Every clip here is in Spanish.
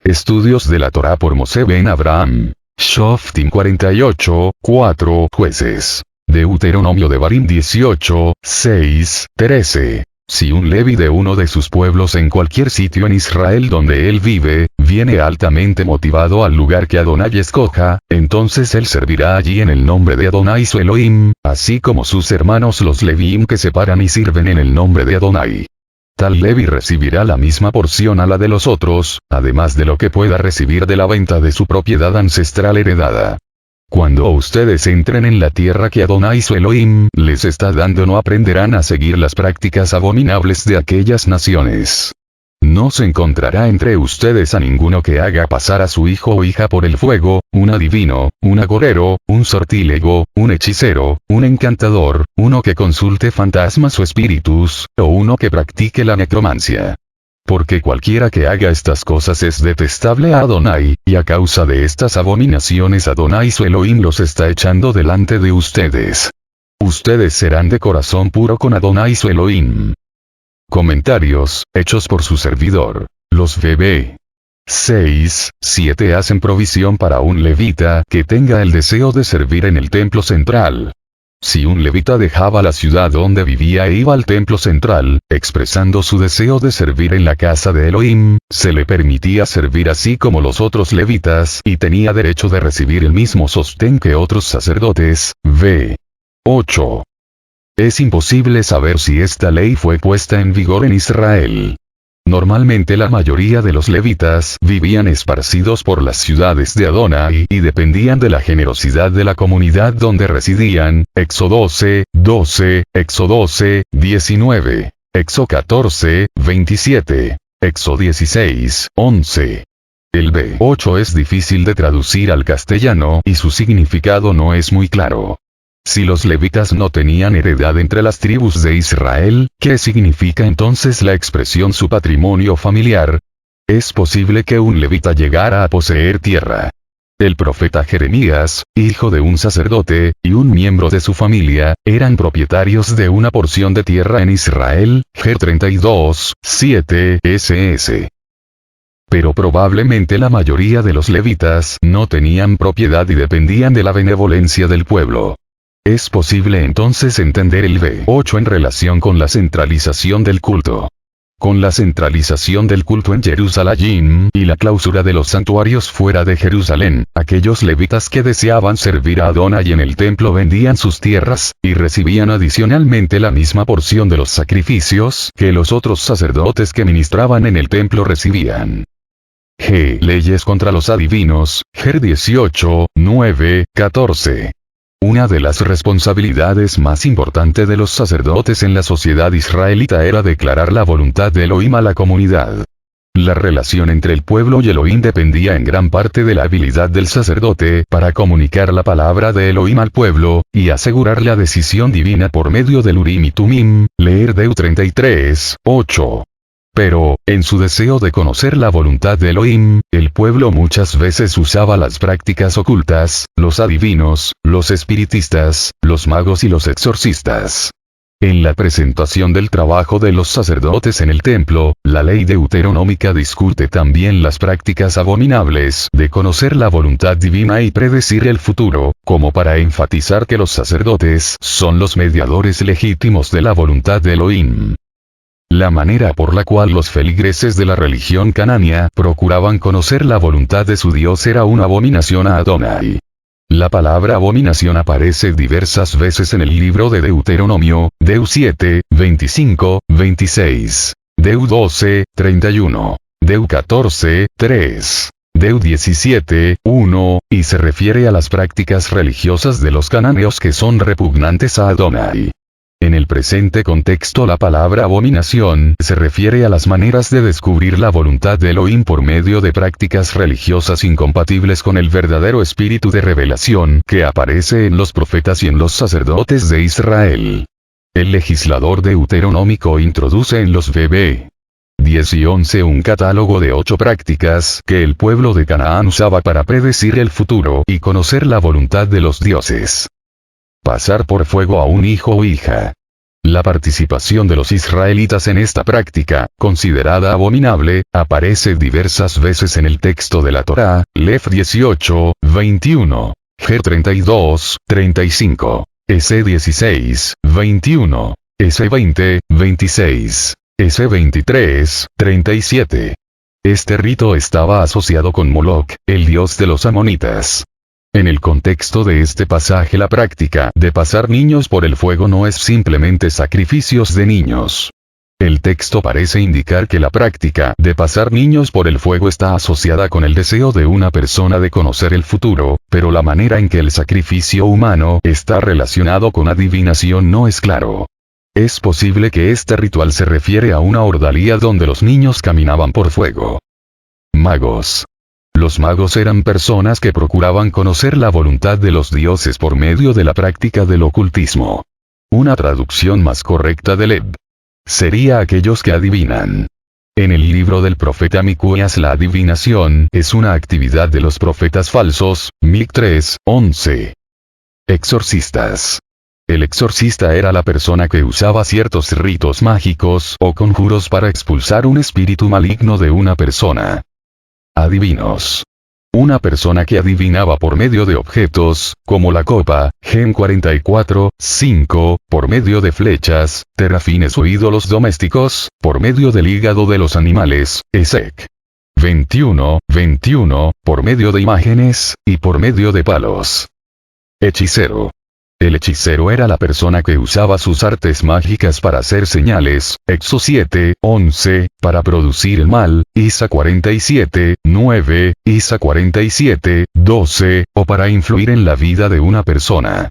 Estudios de la Torá por Moshe Ben Abraham. Shoftim 48, 4 Jueces. Deuteronomio Devarim 18, 6, 13. Si un levi de uno de sus pueblos en cualquier sitio en Israel donde él vive, viene altamente motivado al lugar que Adonai escoja, entonces él servirá allí en el nombre de Adonai su Elohim, así como sus hermanos los Leviim que se paran y sirven en el nombre de Adonai. Tal levi recibirá la misma porción a la de los otros, además de lo que pueda recibir de la venta de su propiedad ancestral heredada. Cuando ustedes entren en la tierra que Adonai su Elohim les está dando, no aprenderán a seguir las prácticas abominables de aquellas naciones. No se encontrará entre ustedes a ninguno que haga pasar a su hijo o hija por el fuego, un adivino, un agorero, un sortílego, un hechicero, un encantador, uno que consulte fantasmas o espíritus, o uno que practique la necromancia. Porque cualquiera que haga estas cosas es detestable a Adonai, y a causa de estas abominaciones Adonai su Elohim los está echando delante de ustedes. Ustedes serán de corazón puro con Adonai su Elohim. Comentarios, hechos por su servidor. Los VB 6, 7 hacen provisión para un levita que tenga el deseo de servir en el templo central. Si un levita dejaba la ciudad donde vivía e iba al templo central, expresando su deseo de servir en la casa de Elohim, se le permitía servir así como los otros levitas y tenía derecho de recibir el mismo sostén que otros sacerdotes. V. 8. Es imposible saber si esta ley fue puesta en vigor en Israel. Normalmente la mayoría de los levitas vivían esparcidos por las ciudades de Adonai y dependían de la generosidad de la comunidad donde residían. Éxodo 12, Éxodo 19, Éxodo 14, 27, Éxodo 16, 11. El B8 es difícil de traducir al castellano y su significado no es muy claro. Si los levitas no tenían heredad entre las tribus de Israel, ¿qué significa entonces la expresión su patrimonio familiar? Es posible que un levita llegara a poseer tierra. El profeta Jeremías, hijo de un sacerdote, y un miembro de su familia, eran propietarios de una porción de tierra en Israel, G 32, 7 ss. Pero probablemente la mayoría de los levitas no tenían propiedad y dependían de la benevolencia del pueblo. Es posible entonces entender el B8 en relación con la centralización del culto. Con la centralización del culto en Jerusalén y la clausura de los santuarios fuera de Jerusalén, aquellos levitas que deseaban servir a Adonai en el templo vendían sus tierras, y recibían adicionalmente la misma porción de los sacrificios que los otros sacerdotes que ministraban en el templo recibían. G. Leyes contra los adivinos, G 18, 9, 14. Una de las responsabilidades más importantes de los sacerdotes en la sociedad israelita era declarar la voluntad de Elohim a la comunidad. La relación entre el pueblo y Elohim dependía en gran parte de la habilidad del sacerdote para comunicar la palabra de Elohim al pueblo, y asegurar la decisión divina por medio del Urim y Tumim, leer Deut 33, 8. Pero, en su deseo de conocer la voluntad de Elohim, el pueblo muchas veces usaba las prácticas ocultas, los adivinos, los espiritistas, los magos y los exorcistas. En la presentación del trabajo de los sacerdotes en el templo, la ley deuteronómica discute también las prácticas abominables de conocer la voluntad divina y predecir el futuro, como para enfatizar que los sacerdotes son los mediadores legítimos de la voluntad de Elohim. La manera por la cual los feligreses de la religión cananea procuraban conocer la voluntad de su Dios era una abominación a Adonai. La palabra abominación aparece diversas veces en el libro de Deuteronomio, Deut 7, 25, 26, Deut 12, 31, Deut 14, 3, Deut 17, 1, y se refiere a las prácticas religiosas de los cananeos que son repugnantes a Adonai. En el presente contexto la palabra abominación se refiere a las maneras de descubrir la voluntad de Elohim por medio de prácticas religiosas incompatibles con el verdadero espíritu de revelación que aparece en los profetas y en los sacerdotes de Israel. El legislador deuteronómico introduce en los VB 10 y 11 un catálogo de 8 prácticas que el pueblo de Canaán usaba para predecir el futuro y conocer la voluntad de los dioses. Pasar por fuego a un hijo o hija. La participación de los israelitas en esta práctica, considerada abominable, aparece diversas veces en el texto de la Torá, Lev 18, 21, Ger 32, 35, S 16, 21, S 20, 26, S 23, 37. Este rito estaba asociado con Moloch, el dios de los amonitas. En el contexto de este pasaje, la práctica de pasar niños por el fuego no es simplemente sacrificios de niños. El texto parece indicar que la práctica de pasar niños por el fuego está asociada con el deseo de una persona de conocer el futuro, pero la manera en que el sacrificio humano está relacionado con adivinación no es claro. Es posible que este ritual se refiere a una ordalía donde los niños caminaban por fuego. Magos. Los magos eran personas que procuraban conocer la voluntad de los dioses por medio de la práctica del ocultismo. Una traducción más correcta de Lev sería aquellos que adivinan. En el libro del profeta Miqueas, la adivinación es una actividad de los profetas falsos, Mic 3, 11. Exorcistas. El exorcista era la persona que usaba ciertos ritos mágicos o conjuros para expulsar un espíritu maligno de una persona. Adivinos. Una persona que adivinaba por medio de objetos, como la copa, Gen 44, 5, por medio de flechas, terafines o ídolos domésticos, por medio del hígado de los animales, Ezek 21, 21, por medio de imágenes, y por medio de palos. Hechicero. El hechicero era la persona que usaba sus artes mágicas para hacer señales, Éxodo 7, 11, para producir el mal, Isa 47, 9, Isa 47, 12, o para influir en la vida de una persona.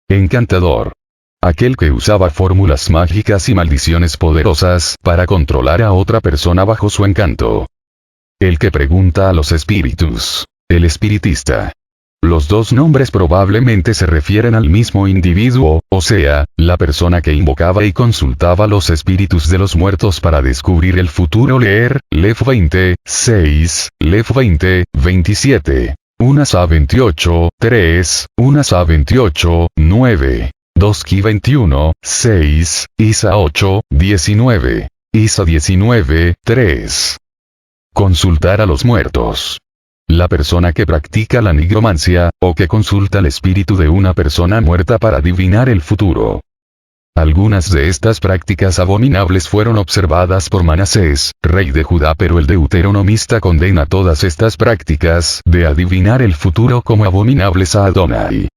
Encantador. Aquel que usaba fórmulas mágicas y maldiciones poderosas para controlar a otra persona bajo su encanto. El que pregunta a los espíritus. El espiritista. Los dos nombres probablemente se refieren al mismo individuo, o sea, la persona que invocaba y consultaba los espíritus de los muertos para descubrir el futuro. Leer, Lev 20, 6, Lev 20, 27, 1 Sa 28, 3, 1 Sa 28, 9, 2 Ki 21, 6, Isa 8, 19, Isa 19, 3. Consultar a los muertos. La persona que practica la nigromancia, o que consulta el espíritu de una persona muerta para adivinar el futuro. Algunas de estas prácticas abominables fueron observadas por Manasés, rey de Judá, pero el deuteronomista condena todas estas prácticas de adivinar el futuro como abominables a Adonai.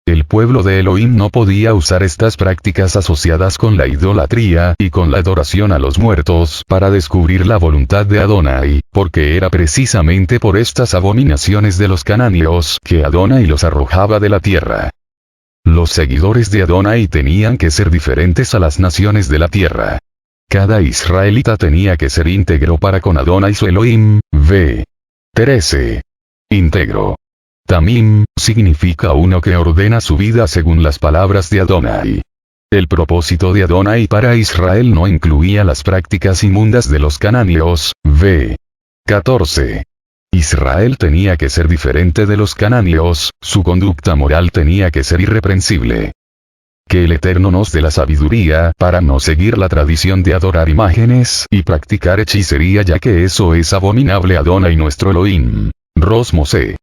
El pueblo de Elohim no podía usar estas prácticas asociadas con la idolatría y con la adoración a los muertos para descubrir la voluntad de Adonai, porque era precisamente por estas abominaciones de los cananeos que Adonai los arrojaba de la tierra. Los seguidores de Adonai tenían que ser diferentes a las naciones de la tierra. Cada israelita tenía que ser íntegro para con Adonai su Elohim. V. 13. Íntegro. Tamim, significa uno que ordena su vida según las palabras de Adonai. El propósito de Adonai para Israel no incluía las prácticas inmundas de los cananeos. V. 14. Israel tenía que ser diferente de los cananeos, su conducta moral tenía que ser irreprensible. Que el Eterno nos dé la sabiduría para no seguir la tradición de adorar imágenes y practicar hechicería, ya que eso es abominable a Adonai nuestro Elohim. Ros Mosé.